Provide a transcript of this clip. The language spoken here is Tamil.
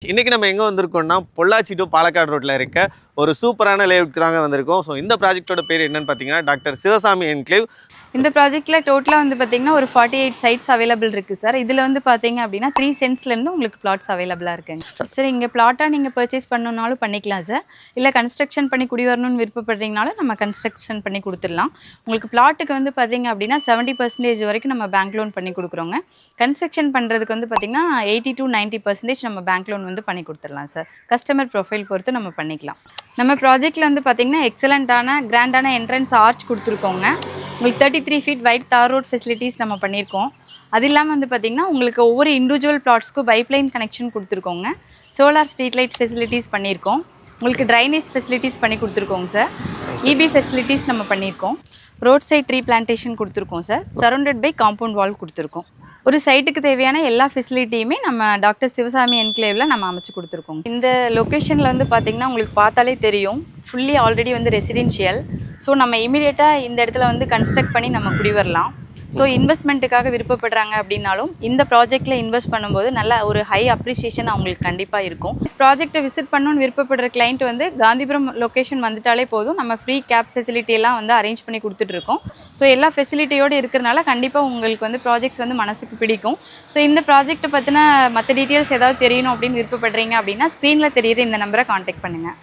இன்னைக்கு நம்ம எங்க வந்திருக்கோம்னா பொள்ளாச்சி டு பாலக்காடு ரோட்ல இருக்க ஒரு சூப்பரான லேஅவுட்க்கு தாங்க வந்திருக்கோம். ஸோ இந்த ப்ராஜெக்ட்டோட பேர் என்னன்னு பார்த்தீங்கன்னா டாக்டர் சிவசாமி என்க்ளேவ். இந்த ப்ராஜெக்ட்ல டோட்டலா வந்து பாத்தீங்கன்னா ஒரு 48 சைட்ஸ் அவைலபிள் இருக்கு சார். இதுல வந்து பாத்தீங்க அப்படின்னா 3 சென்ட்ஸ்ல இருந்து உங்களுக்கு பிளாட்ஸ் அவைலபிளா இருக்குங்க சார். இங்க பிளாட்டா நீங்க பர்ச்சேஸ் பண்ணணும்னாலும் பண்ணிக்கலாம் சார். இல்ல கன்ஸ்ட்ரக்ஷன் பண்ணி குடி வரணும்னு விருப்பப்படுறீங்கனாலும் நம்ம கன்ஸ்ட்ரக்ஷன் பண்ணி கொடுத்துடலாம். உங்களுக்கு பிளாட்டுக்கு வந்து பாத்தீங்க அப்படின்னா 70% வரைக்கும் நம்ம பேங்க் லோன் பண்ணி கொடுக்குறோங்க. கன்ஸ்ட்ரக்ஷன் பண்றதுக்கு வந்து பாத்தீங்கன்னா 80 to 90% நம்ம பேங்க் லோன் வந்து பண்ணி கொடுத்துடலாம் சார். கஸ்டமர் ப்ரொஃபைல் பொறுத்து நம்ம பண்ணிக்கலாம். நம்ம ப்ராஜெக்ட்ல வந்து பாத்தீங்கன்னா எக்ஸலண்டான கிராண்டான என்ட்ரன்ஸ் ஆர்ச் கொடுத்துருக்கோங்க. உங்களுக்கு 33 feet wide tar road facilities நம்ம பண்ணியிருக்கோம். அது இல்லாமல் வந்து பார்த்திங்கன்னா உங்களுக்கு ஒவ்வொரு இண்டிவிஜுவல் பிளாட்ஸ்க்கும் பைப்லைன் கனெக்ஷன் கொடுத்துருக்கோங்க. சோலார் ஸ்ட்ரீட் லைட் ஃபெசிலிட்டிஸ் பண்ணியிருக்கோம். உங்களுக்கு ட்ரைனேஜ் ஃபெசிலிட்டிஸ் பண்ணி கொடுத்துருக்கோங்க சார். இபி ஃபெசிலிட்டிஸ் நம்ம பண்ணியிருக்கோம். ரோட் சைட் ட்ரீ பிளான்டேஷன் கொடுத்துருக்கோம் sir. Surrounded by compound wall கொடுத்துருக்கோம். ஒரு சைட்டுக்கு தேவையான எல்லா ஃபெசிலிட்டியுமே நம்ம டாக்டர் சிவசாமி என்க்ளேவில் நம்ம அமைச்சு கொடுத்துருக்கோம். இந்த லொக்கேஷனில் வந்து பார்த்திங்கன்னா உங்களுக்கு பார்த்தாலே தெரியும், ஃபுல்லி ஆல்ரெடி வந்து ரெசிடென்ஷியல். ஸோ நம்ம இமீடியட்டாக இந்த இடத்துல வந்து கன்ஸ்ட்ரக்ட் பண்ணி நம்ம குடி வரலாம். ஸோ இன்வெஸ்ட்மெண்ட்டுக்காக விருப்பப்படுறாங்க அப்படின்னாலும் இந்த ப்ராஜெக்ட்டில் இன்வெஸ்ட் பண்ணும்போது நல்ல ஒரு ஹை அப்ரிசியேஷன் அவங்களுக்கு கண்டிப்பாக இருக்கும். ப்ராஜெக்ட்டை விசிட் பண்ணணும்னு விருப்பப்படுற கிளைண்ட் வந்து காந்திபுரம் லொக்கேஷன் வந்துட்டாலே போதும், நம்ம ஃப்ரீ கேப் ஃபெசிலிட்டி எல்லாம் வந்து அரேஞ்ச் பண்ணி கொடுத்துட்ருக்கோம். ஸோ எல்லா ஃபெசிலிட்டியோடு இருக்கிறனால கண்டிப்பாக உங்களுக்கு வந்து ப்ராஜெக்ட்ஸ் வந்து மனசுக்கு பிடிக்கும். ஸோ இந்த ப்ராஜெக்ட்டை பற்றின மற்ற டீட்டெயில்ஸ் ஏதாவது தெரியணும் அப்படின்னு விருப்பப்படுறீங்க அப்படின்னா ஸ்க்ரீனில் தெரியுற இந்த நம்பரை காண்டாக்ட் பண்ணுங்கள்.